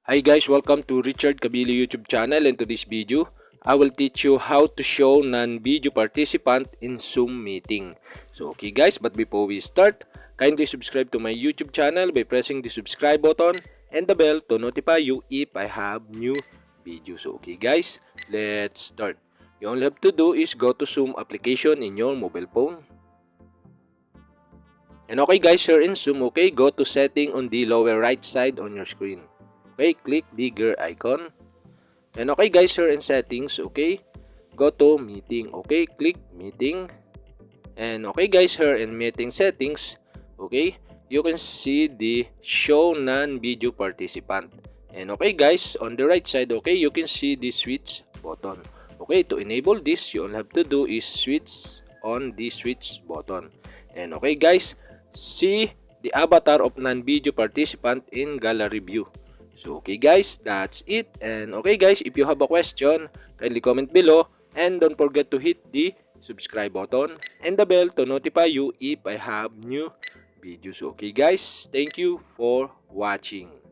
Hi guys, welcome to Richard Cabile YouTube channel. In today's video, I will teach you how to show non-video participant in Zoom meeting. So okay guys, but before we start, kindly subscribe to my YouTube channel by pressing the subscribe button and the bell to notify you if I have new videos. So okay guys, let's start. You all have to do is go to Zoom application in your mobile phone. And okay guys, here in Zoom, okay, go to setting on the lower right side on your screen. Okay, click the gear icon. And okay guys, here in settings, okay, go to meeting. Okay, click meeting. And okay guys, here in meeting settings, okay, you can see the show non-video participant. And okay guys, on the right side, okay, you can see the switch button. Okay, to enable this, you all have to do is switch on the switch button. And okay guys, see the avatar of non-video participant in gallery view. So okay guys, that's it. And okay guys, if you have a question, kindly comment below. And don't forget to hit the subscribe button and the bell to notify you if I have new videos. Okay guys, thank you for watching.